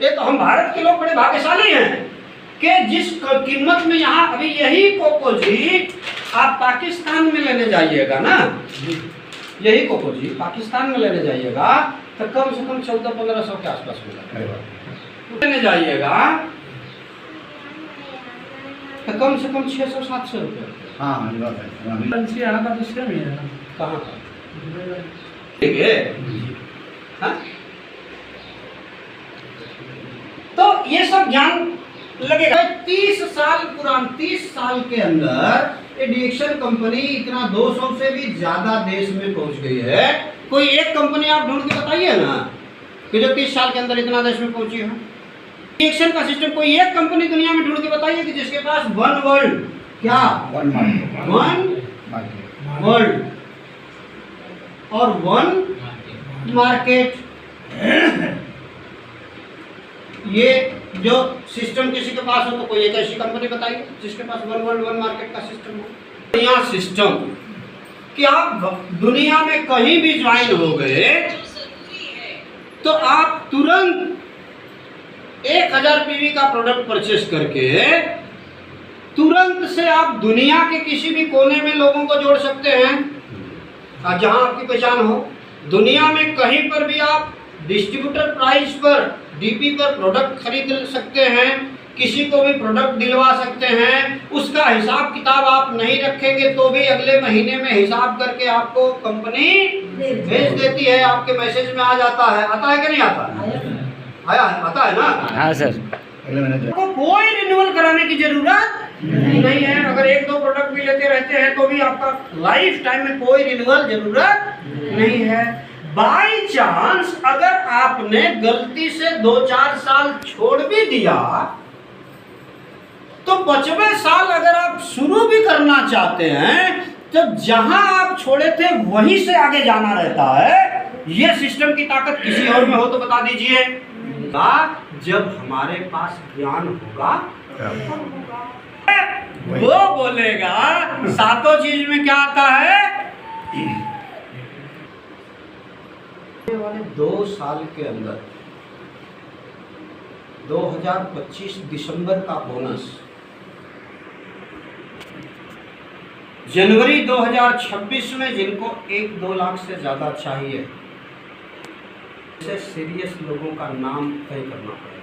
ये तो हम भारत के लोग बड़े भाग्यशाली हैं कि जिस कीमत में यहाँ अभी यही कोको जी आप पाकिस्तान में लेने जाइएगा ना, यही कोको जी पाकिस्तान में लेने जाइएगा तो कम से कम 1400-1500 के आसपास मिलेगा। लेने जाइएगा तो कम से कम 600-700 रुपये। हाँ यहाँ का तो सेम ही है ना। कहाँ का ठीक है? हाँ? तो ये सब ज्ञान लगेगा। 30 साल पुरान, 30 साल के अंदर एडिक्शन कंपनी इतना 200 से भी ज्यादा देश में पहुंच गई है। कोई एक कंपनी आप ढूंढ के बताइए ना कि जो 30 साल के अंदर इतना देश में पहुंची है। एडिक्शन का सिस्टम कोई एक कंपनी दुनिया में ढूंढ के बताइए कि जिसके पास वन वर्ल्ड, क्या वन वर्ल्ड और वन मार्केट, ये जो सिस्टम किसी के पास हो तो कोई एक ऐसी कंपनी बताइए जिसके पास वन वर्ल्ड वन मार्केट का सिस्टम हो। यह सिस्टम कि आप दुनिया में कहीं भी ज्वाइन हो गए तो आप तुरंत 1000 पीवी का प्रोडक्ट परचेस करके तुरंत से आप दुनिया के किसी भी कोने में लोगों को जोड़ सकते हैं जहां आपकी पहचान हो। दुनिया में कहीं पर भी आप डिस्ट्रीब्यूटर प्राइस पर डीपी पर प्रोडक्ट खरीद सकते हैं, किसी को भी प्रोडक्ट दिलवा सकते हैं। उसका हिसाब किताब आप नहीं रखेंगे तो भी अगले महीने में हिसाब करके आपको कंपनी भेज देती है, आपके मैसेज में आ जाता है। आता है कि नहीं आता? आया आता है ना? हाँ सर। आपको कोई रिन्यूअल कराने की जरूरत नहीं है। अगर 1-2 प्रोडक्ट भी लेते रहते हैं तो भी आपका लाइफ टाइम में कोई रिन्यूअल जरूरत नहीं है। बाय चांस अगर आपने गलती से 2-4 साल छोड़ भी दिया तो 5वें साल अगर आप शुरू भी करना चाहते हैं तो जहां आप छोड़े थे वहीं से आगे जाना रहता है। यह सिस्टम की ताकत किसी और में हो तो बता दीजिए। जब हमारे पास ज्ञान होगा वो बोलेगा। सातों चीज में क्या आता है? वाले 2 साल के अंदर 2025 दिसंबर का बोनस, जनवरी 2026 में जिनको 1-2 लाख से ज्यादा चाहिए, ऐसे सीरियस लोगों का नाम तय करना पड़ेगा।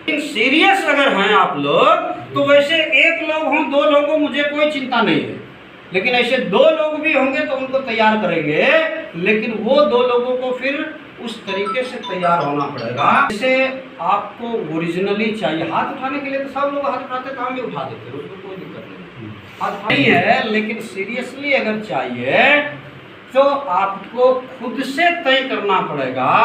लेकिन सीरियस अगर हैं आप लोग तो वैसे 1 लोग हों 2 लोगों मुझे कोई चिंता नहीं है, लेकिन ऐसे 2 लोग भी होंगे तो उनको तैयार करेंगे। लेकिन वो 2 लोगों को फिर उस तरीके से तैयार होना पड़ेगा जैसे आपको ओरिजिनली चाहिए। हाथ उठाने के लिए तो सब लोग हाथ उठाते तो हम भी उठा देते, उसमें कोई दिक्कत नहीं, हाथ नहीं है। लेकिन सीरियसली अगर चाहिए तो आपको खुद से तय करना पड़ेगा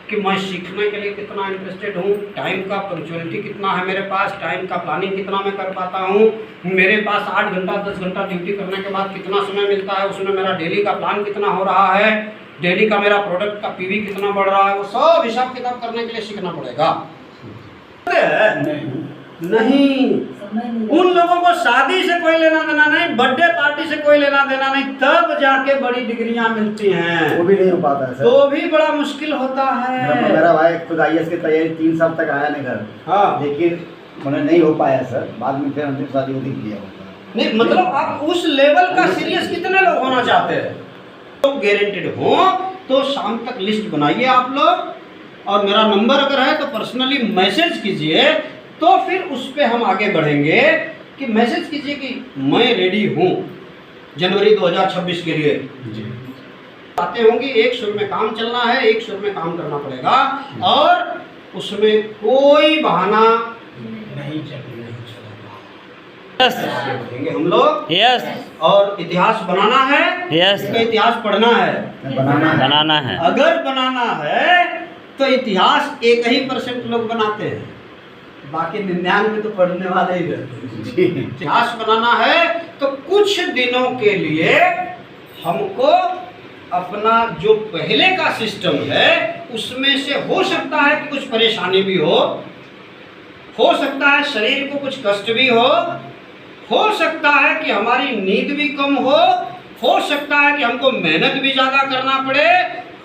कि मैं सीखने के लिए कितना इंटरेस्टेड हूँ, टाइम का पंक्चुअलिटी कितना है मेरे पास, टाइम का प्लानिंग कितना मैं कर पाता हूँ, मेरे पास 8 घंटा 10 घंटा ड्यूटी करने के बाद कितना समय मिलता है, उसमें मेरा डेली का प्लान कितना हो रहा है, डेली का मेरा प्रोडक्ट का पीवी कितना बढ़ रहा है, वो सब हिसाब किताब करने के लिए सीखना पड़ेगा। नहीं, उन लोगों को शादी से कोई लेना देना नहीं, बर्थडे पार्टी से कोई लेना देना नहीं, तब जाके बड़ी डिग्रियां मिलती हैं। वो भी नहीं हो पाता है सर। तो भी बड़ा मुश्किल होता है। मेरा भाई खुद IAS की तैयारी 3 साल तक आया नहीं घर। हाँ, लेकिन उन्हें नहीं हो पाया सर। बाद में फिर अंतिम शादी वो दिख गया। नहीं मतलब आप उस लेवल का सीरियस कितने लोग होना चाहते हैं? तो गारंटेड हो तो शाम तक लिस्ट बनाइए आप लोग, और मेरा नंबर अगर है तो पर्सनली मैसेज कीजिए, तो फिर उस पर हम आगे बढ़ेंगे कि मैसेज कीजिए कि मैं रेडी हूँ जनवरी 2026 के लिए। बातें होंगी, एक सुर में काम चलना है, एक सुर में काम करना पड़ेगा, और उसमें कोई बहाना नहीं चलेगा। बढ़ेंगे हम लोग। यस। और इतिहास बनाना है। यस। इतिहास पढ़ना है, बनाना है। अगर बनाना है तो इतिहास 1% लोग बनाते हैं, बाकी 99 तो पढ़ने वाले ही रहते हैं। इतिहास बनाना है तो कुछ दिनों के लिए हमको अपना जो पहले का सिस्टम है उसमें से हो सकता है कि कुछ परेशानी भी हो सकता है शरीर को कुछ कष्ट भी हो सकता है कि हमारी नींद भी कम हो सकता है कि हमको मेहनत भी ज़्यादा करना पड़े,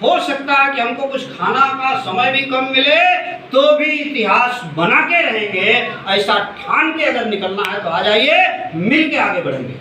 हो सकता है कि हमको कुछ खाना का समय भी कम मिले, तो भी इतिहास बना के रहेंगे, ऐसा ठान के अगर निकलना है तो आ जाइए, मिल के आगे बढ़ेंगे।